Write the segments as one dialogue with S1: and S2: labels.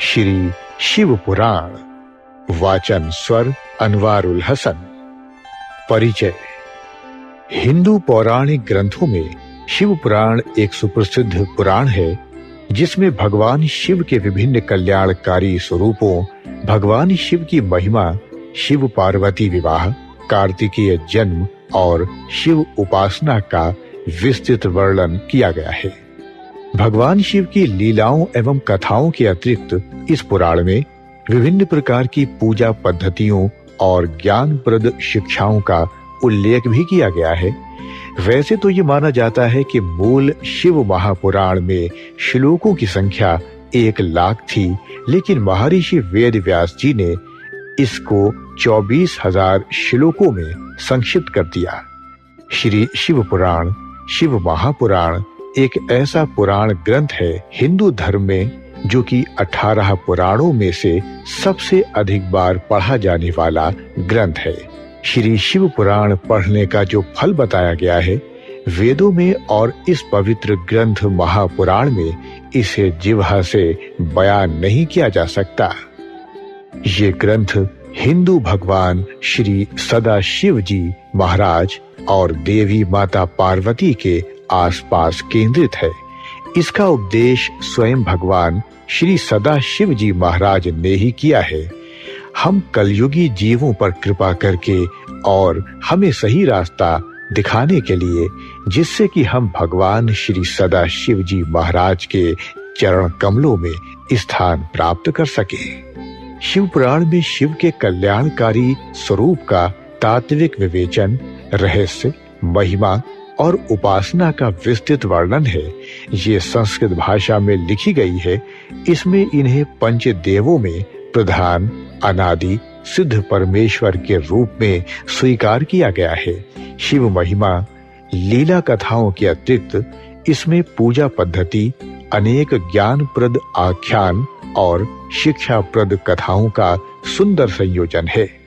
S1: श्री शिव पुराण। वाचन स्वर अनवारुल हसन। परिचय। हिंदू पौराणिक ग्रंथों में शिव पुराण एक सुप्रसिद्ध पुराण है, जिसमें भगवान शिव के विभिन्न कल्याणकारी स्वरूपों, भगवान शिव की महिमा, शिव पार्वती विवाह, कार्तिकेय जन्म और शिव उपासना का विस्तृत वर्णन किया गया है। भगवान शिव की लीलाओं एवं कथाओं के अतिरिक्त इस पुराण में विभिन्न प्रकार की पूजा पद्धतियों और ज्ञानप्रद शिक्षाओं का उल्लेख भी किया गया है। वैसे तो ये माना जाता है कि मूल शिव महापुराण में श्लोकों की संख्या 1,00,000 थी, लेकिन महर्षि वेद व्यास जी ने इसको 24,000 श्लोकों में संक्षिप्त कर दिया। श्री शिव पुराण, शिव महापुराण एक ऐसा पुराण ग्रंथ है हिंदू धर्म में, जो कि 18 पुराणों में से सबसे अधिक बार पढ़ा जाने वाला ग्रंथ है। श्री शिव पुराण पढ़ने का जो फल बताया गया है वेदों में और इस पवित्र ग्रंथ महापुराण में, इसे जिह्वा से बयान नहीं किया जा सकता। ये ग्रंथ हिंदू भगवान श्री सदाशिव जी महाराज और देवी माता पार्वती के आसपास केंद्रित है। इसका उपदेश स्वयं भगवान श्री सदाशिव जी महाराज ने ही किया है। हम कलयुगी जीवों पर कृपा करके और हमें सही रास्ता दिखाने के लिए, जिससे कि हम भगवान श्री सदाशिव जी महाराज के चरण कमलों में स्थान प्राप्त कर सके। शिव पुराण में शिव के कल्याणकारी स्वरूप का तात्विक विवेचन, रहस्य, महिमा और उपासना का विस्तृत वर्णन है। ये संस्कृत भाषा में लिखी गई है। इसमें इन्हें पंचदेवों में प्रधान, अनादि, सिद्ध परमेश्वर के रूप में स्वीकार किया गया है। शिव महिमा, लीला कथाओं के अतिरिक्त इसमें पूजा पद्धति, अनेक ज्ञानप्रद आख्यान और शिक्षाप्रद कथाओं का सुंदर संयोजन है।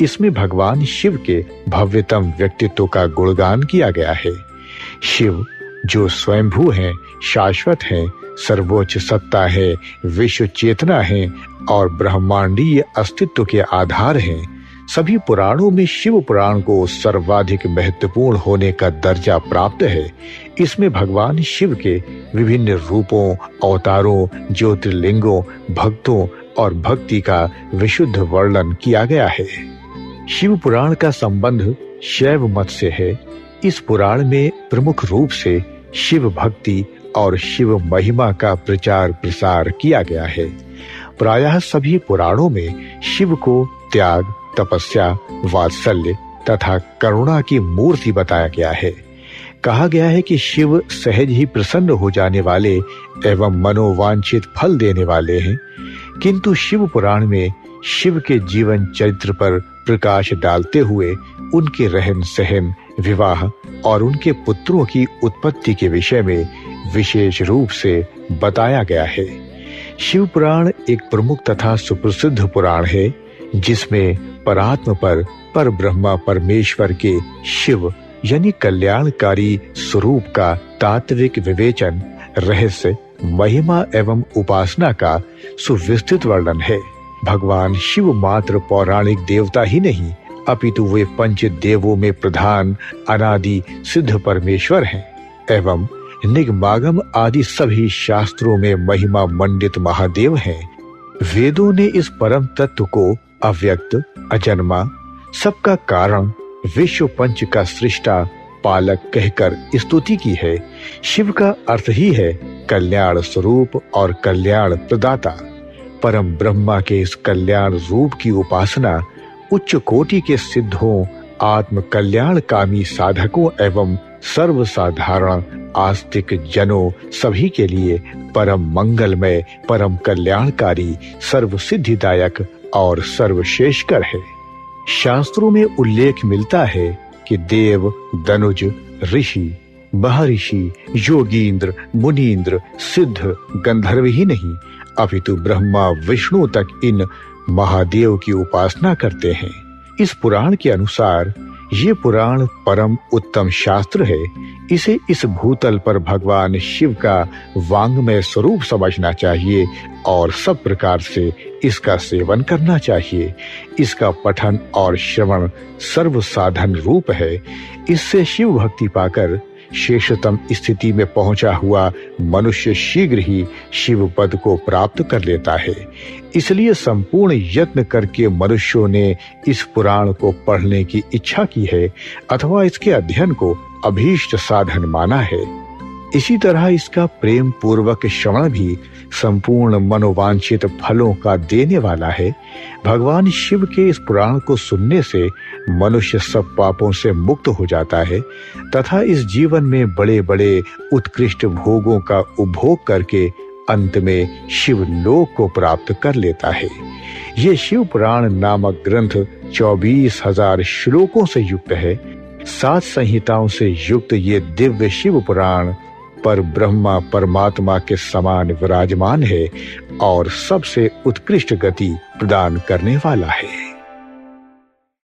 S1: इसमें भगवान शिव के भव्यतम व्यक्तित्व का गुणगान किया गया है। शिव जो स्वयंभू हैं, शाश्वत हैं, सर्वोच्च सत्ता है, विश्व चेतना है और ब्रह्मांडीय अस्तित्व के आधार हैं। सभी पुराणों में शिव पुराण को सर्वाधिक महत्वपूर्ण होने का दर्जा प्राप्त है। इसमें भगवान शिव के विभिन्न रूपों, अवतारों, ज्योतिर्लिंगों, भक्तों और भक्ति का विशुद्ध वर्णन किया गया है। शिव पुराण का संबंध शैव मत से है। इस पुराण में प्रमुख रूप से शिव भक्ति और शिव महिमा का प्रचार प्रसार किया गया है। प्रायः सभी पुराणों में शिव को त्याग, तपस्या, वात्सल्य तथा करुणा की मूर्ति बताया गया है। कहा गया है कि शिव सहज ही प्रसन्न हो जाने वाले एवं मनोवांछित फल देने वाले हैं, किंतु शिव पुराण में शिव के जीवन चरित्र पर प्रकाश डालते हुए उनके रहन सहन, विवाह और उनके पुत्रों की उत्पत्ति के विषय में विशेष रूप से बताया गया है। शिव पुराण एक प्रमुख तथा सुप्रसिद्ध पुराण है, जिसमें परात्म पर ब्रह्मा परमेश्वर के शिव यानी कल्याणकारी स्वरूप का तात्विक विवेचन, रहस्य, महिमा एवं उपासना का सुविस्तृत वर्णन है। भगवान शिव मात्र पौराणिक देवता ही नहीं, अपितु वे पंच देवों में प्रधान, अनादि, सिद्ध परमेश्वर हैं एवं निगमागम आदि सभी शास्त्रों में महिमा मंडित महादेव हैं। वेदों ने इस परम तत्व को अव्यक्त, अजन्मा, सबका कारण, विश्व पंच का सृष्टा, पालक कहकर स्तुति की है। शिव का अर्थ ही है कल्याण स्वरूप और कल्याण प्रदाता। परम ब्रह्मा के इस कल्याण रूप की उपासना उच्च कोटि के सिद्धों, आत्म कल्याणकामी साधकों एवं सर्वसाधारण आस्तिक जनों सभी के लिए परम मंगलमय, परम कल्याणकारी, सर्व सिद्धिदायक और सर्वश्रेष्ठकर है। शास्त्रों में उल्लेख मिलता है कि देव, दनुज, ऋषि, महर्षि, योगींद्र, मुनींद्र, सिद्ध, गंधर्व ही नहीं, अपितु ब्रह्मा विष्णु तक इन महादेव की उपासना करते हैं। इस पुराण के अनुसार ये पुराण परम उत्तम शास्त्र है। इसे इस भूतल पर भगवान शिव का वांग्मय स्वरूप समझना चाहिए और सब प्रकार से इसका सेवन करना चाहिए। इसका पठन और श्रवण सर्व साधन रूप है। इससे शिव भक्ति पाकर शेषतम स्थिति में पहुंचा हुआ मनुष्य शीघ्र ही शिव पद को प्राप्त कर लेता है। इसलिए संपूर्ण यत्न करके मनुष्यों ने इस पुराण को पढ़ने की इच्छा की है अथवा इसके अध्ययन को अभीष्ट साधन माना है। इसी तरह इसका प्रेम पूर्वक श्रवण भी संपूर्ण मनोवांछित फलों का देने वाला है। भगवान शिव के इस पुराण को सुनने से मनुष्य सब पापों से मुक्त हो जाता है तथा इस जीवन में बड़े बड़े उत्कृष्ट भोगों का उपभोग करके अंत में शिवलोक को प्राप्त कर लेता है। ये शिव पुराण नामक ग्रंथ 24,000 श्लोकों से युक्त है। 7 संहिताओं से युक्त ये दिव्य शिव पुराण पर ब्रह्मा परमात्मा के समान विराजमान है और सबसे उत्कृष्ट गति प्रदान करने वाला है।